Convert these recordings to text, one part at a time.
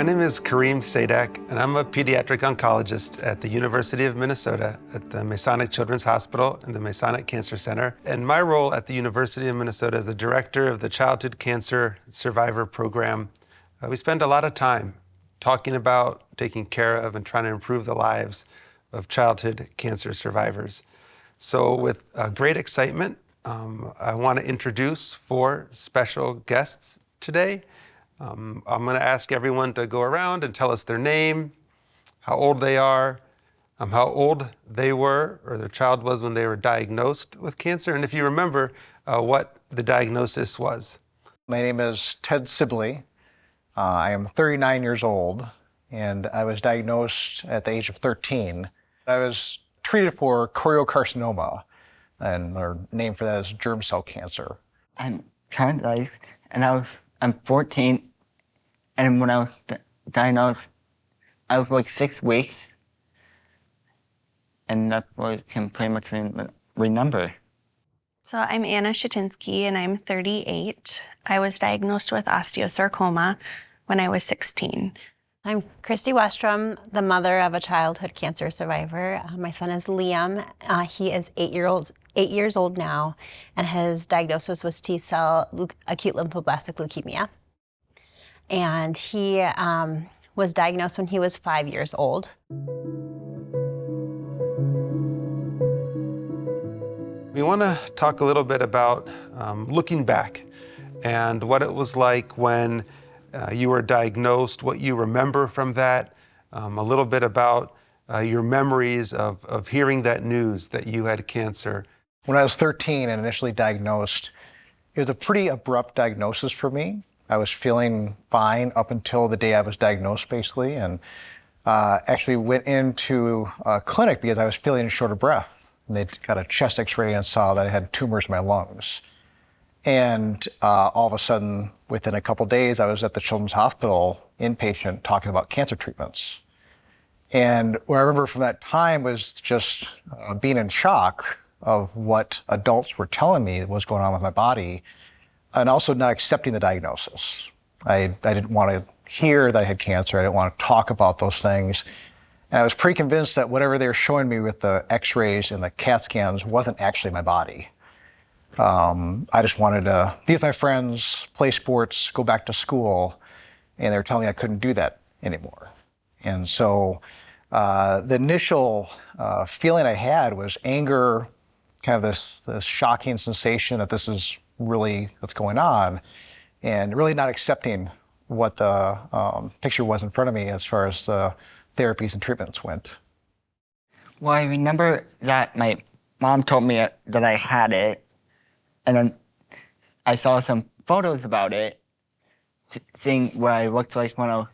name is KARIM SADAK, and I'm a pediatric oncologist at the University of Minnesota at the Masonic Children's Hospital and the Masonic Cancer Center. And my role at the University of Minnesota is the director of the Childhood Cancer Survivor Program. We spend a lot of time talking about, taking care of, and trying to improve the lives of childhood cancer survivors. So with great excitement, I want to introduce 4 special guests today. I'm going to ask everyone to go around and tell us their name, how old they are, how old they were or their child was when they were diagnosed with cancer, and if you remember what the diagnosis was. My name is Ted SIBLEY. I am 39 years old, and I was diagnosed at the age of 13. I was treated for choriocarcinoma, and our name for that is germ cell cancer. I'm traumatized, and I'm 14, and when I was diagnosed, I was like 6 weeks, and that's what I can pretty much remember. So I'm SCHETINSKI, and I'm 38. I was diagnosed with osteosarcoma when I was 16. I'm Kristy WESTROM, the mother of a childhood cancer survivor. My son is Liam. He is 8 years old now, and his diagnosis was T-cell acute lymphoblastic leukemia. And he was diagnosed when he was 5 years old. We want to talk a little bit about looking back and what it was like when you were diagnosed, what you remember from that, a little bit about your memories of hearing that news that you had cancer. When I was 13 and initially diagnosed, it was a pretty abrupt diagnosis for me. I was feeling fine up until the day I was diagnosed, basically, and actually went into a clinic because I was feeling short of breath. And they got a chest x-ray and saw that I had tumors in my lungs. And all of a sudden, within a couple days, I was at the Children's Hospital, inpatient, talking about cancer treatments. And what I remember from that time was just being in shock of what adults were telling me was going on with my body, and also not accepting the diagnosis. I didn't want to hear that I had cancer. I didn't want to talk about those things. And I was pretty convinced that whatever they were showing me with the x-rays and the CAT scans wasn't actually my body. I just wanted to be with my friends, play sports, go back to school, and they were telling me I couldn't do that anymore. And so the initial feeling I had was anger, kind of this shocking sensation that this is really what's going on, and really not accepting what the picture was in front of me as far as the therapies and treatments went. Well, I remember that my mom told me that I had it, and then I saw some photos about it, seeing what I looked like when I was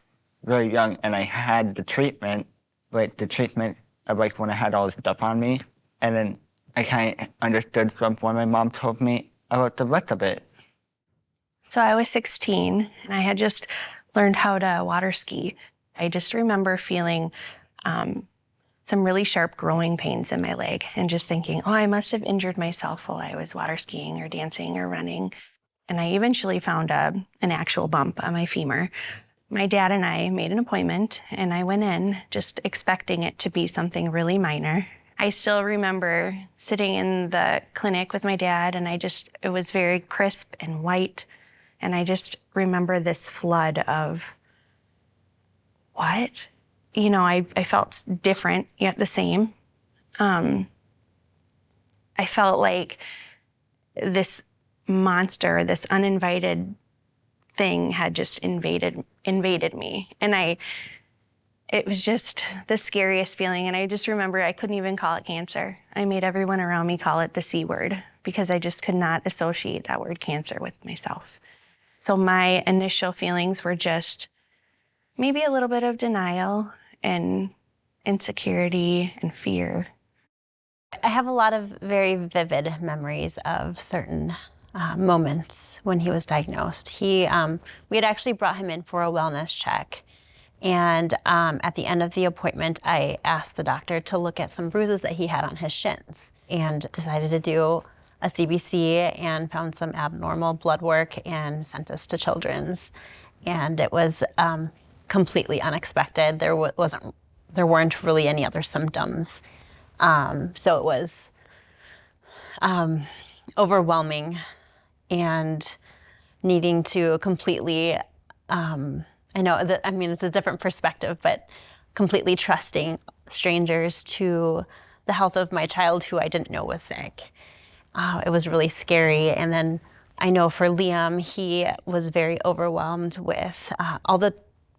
very young, and I had the treatment, like the treatment of like when I had all this stuff on me, and then I kind of understood from when my mom told me about the rest of it. So I was 16, and I had just learned how to water ski. I just remember feeling some really sharp growing pains in my leg and just thinking, oh, I must have injured myself while I was water skiing or dancing or running. And I eventually found an actual bump on my femur. My dad and I made an appointment, and I went in just expecting it to be something really minor. I still remember sitting in the clinic with my dad, and it was very crisp and white. And I just remember this flood of, what? You know, I felt different yet the same. I felt like this monster, this uninvited thing had just invaded me. And it was just the scariest feeling. And I just remember I couldn't even call it cancer. I made everyone around me call it the C word because I just could not associate that word cancer with myself. So my initial feelings were just maybe a little bit of denial and insecurity and fear. I have a lot of very vivid memories of certain moments when he was diagnosed. We had actually brought him in for a wellness check. And at the end of the appointment, I asked the doctor to look at some bruises that he had on his shins, and decided to do a CBC and found some abnormal blood work and sent us to Children's. And it was completely unexpected. There weren't really any other symptoms. So it was overwhelming and needing to completely, it's a different perspective, but completely trusting strangers to the health of my child who I didn't know was sick. It was really scary. And then I know for Liam, he was very overwhelmed with all the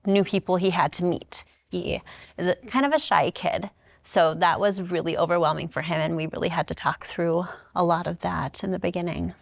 new people he had to meet. He is kind of a shy kid. So that was really overwhelming for him, and we really had to talk through a lot of that in the beginning.